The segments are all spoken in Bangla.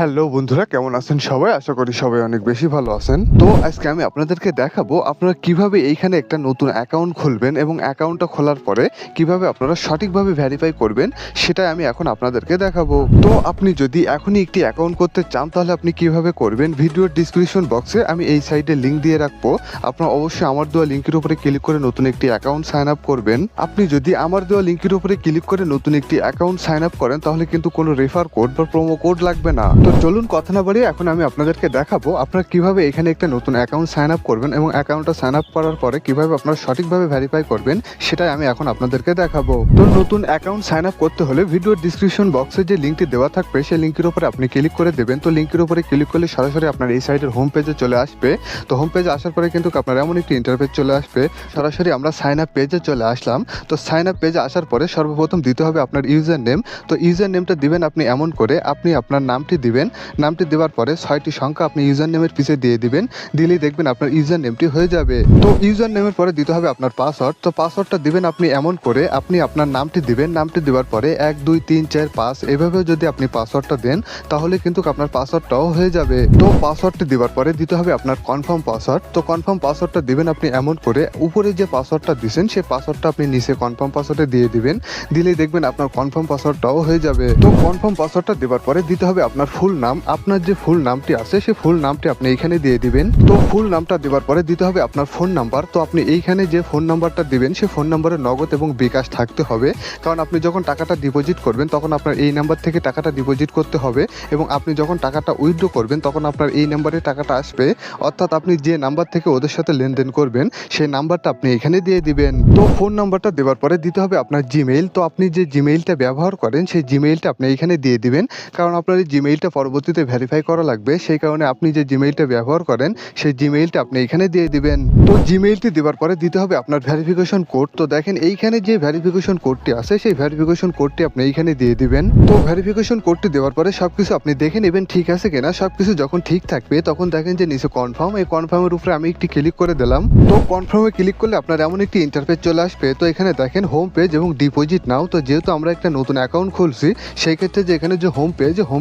হ্যালো বন্ধুরা, কেমন আছেন সবাই? আশা করি সবাই অনেক বেশি ভালো আছেন। তো আজকে আমি আপনাদেরকে দেখাবো আপনারা কিভাবে এইখানে একটা নতুন অ্যাকাউন্ট খুলবেন এবং অ্যাকাউন্টটা খোলার পরে কিভাবে আপনারা সঠিকভাবে ভেরিফাই করবেন সেটাই আমি এখন আপনাদেরকে দেখাবো। তো আপনি যদি এখনই একটি অ্যাকাউন্ট করতে চান তাহলে আপনি কিভাবে করবেন, ভিডিওর ডিসক্রিপশন বক্সে আমি এই সাইডে লিঙ্ক দিয়ে রাখবো। আপনারা অবশ্যই আমার দেওয়া লিঙ্কের উপরে ক্লিক করে নতুন একটি অ্যাকাউন্ট সাইন আপ করবেন। আপনি যদি আমার দেওয়া লিঙ্কের উপরে ক্লিক করে নতুন একটি অ্যাকাউন্ট সাইন আপ করেন তাহলে কিন্তু কোনো রেফার কোড বা প্রোমো কোড লাগবে না। তো চলুন কথা না বাড়িয়ে এখন আমি আপনাদেরকে দেখাবো আপনারা কিভাবে এখানে একটা নতুন অ্যাকাউন্ট সাইন আপ করবেন এবং অ্যাকাউন্টটা সাইন আপ করার পরে কিভাবে আপনারা সঠিকভাবে ভেরিফাই করবেন সেটাই আমি এখন আপনাদেরকে দেখাবো। তো নতুন অ্যাকাউন্ট সাইন আপ করতে হলে ভিডিওর ডিসক্রিপশন বক্সে যে লিঙ্কটি দেওয়া থাকবে সেই লিঙ্কের উপরে আপনি ক্লিক করে দেবেন। তো লিঙ্কের উপরে ক্লিক করলে সরাসরি আপনার এই সাইডের হোম পেজে চলে আসবে। তো হোম পেজে আসার পরে কিন্তু আপনার এমন একটি ইন্টারফেস চলে আসবে। সরাসরি আমরা সাইন আপ পেজে চলে আসলাম। তো সাইন আপ পেজে আসার পরে সর্বপ্রথম দিতে হবে আপনার ইউজার নেম। তো ইউজার নেমটা দিবেন আপনি এমন করে, আপনি আপনার নামটি দিবেন। নামটি দেওয়ার পরে 6টি সংখ্যা আপনি ইউজার নেমের পিছে দিয়ে দিবেন। দিলেই দেখবেন আপনার ইউজার নেমটি হয়ে যাবে। তো ইউজার নেমের পরে দিতে হবে আপনার পাসওয়ার্ড। তো পাসওয়ার্ডটা দিবেন আপনি এমন করে, আপনি আপনার নামটি দিবেন। নামটি দেওয়ার পরে 1 2 3 4 5 এভাবেও যদি আপনি পাসওয়ার্ডটা দেন তাহলে কিন্তু আপনার পাসওয়ার্ডটাও হয়ে যাবে। তো পাসওয়ার্ডটি দেওয়ার পরে দিতে হবে আপনার কনফার্ম পাসওয়ার্ড। তো কনফার্ম পাসওয়ার্ডটা দিবেন আপনি এমন করে, উপরে যে পাসওয়ার্ডটা দিয়েছেন সেই পাসওয়ার্ডটা আপনি নিচে কনফার্ম পাসওয়ার্ডে দিয়ে দিবেন। দিলেই দেখবেন আপনার কনফার্ম পাসওয়ার্ডটাও হয়ে যাবে। তো কনফার্ম পাসওয়ার্ডটা দেওয়ার পরে দিতে হবে আপনার ফুল নাম। আপনার যে ফুল নামটি আছে সেই ফুল নামটি আপনি এখানে দিয়ে দিবেন। তো ফুল নামটা দেওয়ার পরে দিতে হবে আপনার ফোন নাম্বার। তো আপনি এইখানে যে ফোন নাম্বারটা দিবেন সেই ফোন নাম্বারে নগদ এবং বিকাশ থাকতে হবে, কারণ আপনি যখন টাকাটা ডিপোজিট করবেন তখন আপনার এই নাম্বার থেকে টাকাটা ডিপোজিট করতে হবে এবং আপনি যখন টাকাটা উইথড্র করবেন তখন আপনার এই নাম্বারে টাকাটা আসবে। অর্থাৎ আপনি যে নাম্বার থেকে ওদের সাথে লেনদেন করবেন সেই নাম্বারটা আপনি এখানে দিয়ে দিবেন। তো ফোন নাম্বারটা দেওয়ার পরে দিতে হবে আপনার জিমেইল। তো আপনি যে জিমেইলটা ব্যবহার করেন সেই জিমেইলটা আপনি এখানে দিয়ে দিবেন, কারণ আপনার এই জিমেইলটা পরবর্তীতে ভেরিফাই করা লাগবে। সেই কারণে আপনি যে জিমেইলটা ব্যবহার করেন সেই জিমেইলটা আপনি এখানে দিয়ে দিবেন। তো জিমেইলটি দেওয়ার পরে দিতে হবে আপনার ভেরিফিকেশন কোড। তো দেখেন এইখানে যে ভেরিফিকেশন কোডটি আছে সেই ভেরিফিকেশন কোডটি আপনি এইখানে দিয়ে দিবেন। তো ভেরিফিকেশন কোডটি দেওয়ার পরে সবকিছু আপনি দেখে নেবেন ঠিক আছে কিনা। সবকিছু যখন ঠিক থাকবে তখন দেখেন যে নিচে কনফার্ম, এই কনফার্মের উপরে আমি একটি ক্লিক করে দিলাম। তো কনফার্মে ক্লিক করলে আপনার এমন একটি ইন্টারফেস চলে আসবে। তো এখানে দেখেন হোম পেজ এবং ডিপোজিট নাও। তো যেহেতু আমরা একটা নতুন অ্যাকাউন্ট খুলছি সেই ক্ষেত্রে যে এখানে যে হোম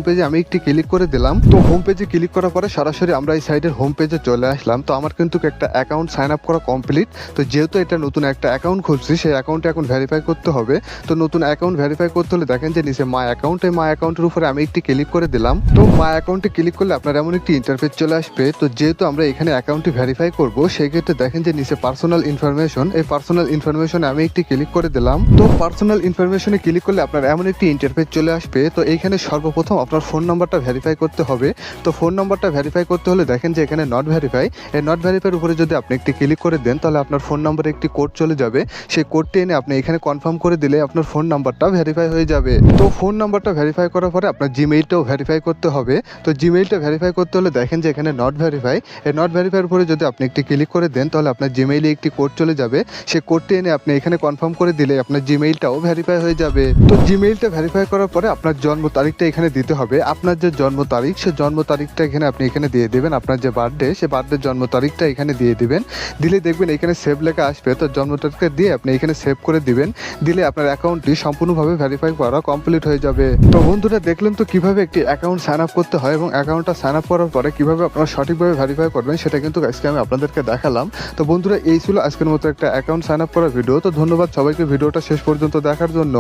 পেজে আমি একটি ক্লিক করে দিলাম। তো হোম পেজে ক্লিক করার পরে সরাসরি আমরা এই সাইডের হোম পেজে চলে আসলাম। তো আমার কিন্তু একটা অ্যাকাউন্ট সাইন আপ করা কমপ্লিট। তো যেহেতু এটা নতুন একটা অ্যাকাউন্ট খুলছি সেই অ্যাকাউন্টে এখন ভেরিফাই করতে হবে। তো নতুন অ্যাকাউন্ট ভেরিফাই করতে হলে দেখেন যে নিচে মাই অ্যাকাউন্ট, এই মাই অ্যাকাউন্টের উপরে আমি একটি ক্লিক করে দিলাম। তো মাই অ্যাকাউন্টে ক্লিক করলে আপনার এমন একটি ইন্টারফেস চলে আসবে। তো যেহেতু আমরা এখানে অ্যাকাউন্টটি ভেরিফাই করব সেই ক্ষেত্রে দেখেন যে নিচে পার্সোনাল ইনফরমেশন, এই পার্সোনাল ইনফরমেশনে আমি একটি ক্লিক করে দিলাম। তো পার্সোনাল ইনফরমেশনে ক্লিক করলে আপনার এমন একটি ইন্টারফেস চলে আসবে। তো এইখানে সর্বপ্রথম আপনার ফোন নাম্বারটা ভেরিফাই করতে হবে। তো ফোন নাম্বারটা ভেরিফাই করতে হলে দেখেন যে এখানে নট ভেরিফাই, এই নট ভেরিফাইয়ের উপরে যদি আপনি একটি ক্লিক করে দেন তাহলে আপনার ফোন নাম্বারে একটি কোড চলে যাবে। সেই কোডটি এনে আপনি এখানে কনফার্ম করে দিলে আপনার ফোন নাম্বারটা ভেরিফাই হয়ে যাবে। তো ফোন নাম্বারটা ভেরিফাই করার পরে আপনার জিমেইলটাও ভেরিফাই করতে হবে। তো জিমেইলটা ভেরিফাই করতে হলে দেখেন যে এখানে নট ভেরিফাই, এই নট ভেরিফাইয়ের উপরে যদি আপনি একটি ক্লিক করে দেন তাহলে আপনার জিমেইলে একটি কোড চলে যাবে। সেই কোডটি এনে আপনি এখানে কনফার্ম করে দিলে আপনার জিমেইলটাও ভেরিফাই হয়ে যাবে। তো জিমেইলটা ভেরিফাই করার পরে আপনার জন্ম তারিখটা এখানে দিতে হবে। আপনার যে জন্ম তারিখ সেই জন্ম তারিখটা এখানে আপনি এখানে দিয়ে দেবেন। আপনার যে বার্থডে সেই বার্থডে জন্ম তারিখটা এখানে দিয়ে দিবেন। দিলে দেখবেন এখানে সেভ লেখা আসবে। তো জন্ম তারিখটা দিয়ে আপনি এখানে সেভ করে দিবেন। দিলে আপনার অ্যাকাউন্টটি সম্পূর্ণভাবে ভেরিফাই করা কমপ্লিট হয়ে যাবে। তো বন্ধুরা দেখলেন তো কিভাবে একটি অ্যাকাউন্ট সাইন আপ করতে হয় এবং অ্যাকাউন্টটা সাইন আপ করার পরে কিভাবে আপনারা সঠিকভাবে ভেরিফাই করবেন সেটা কিন্তু আজকে আমি আপনাদেরকে দেখালাম। তো বন্ধুরা এই ছিল আজকের মতো একটা অ্যাকাউন্ট সাইন আপ করার ভিডিও। তো ধন্যবাদ সবাইকে ভিডিওটা শেষ পর্যন্ত দেখার জন্য।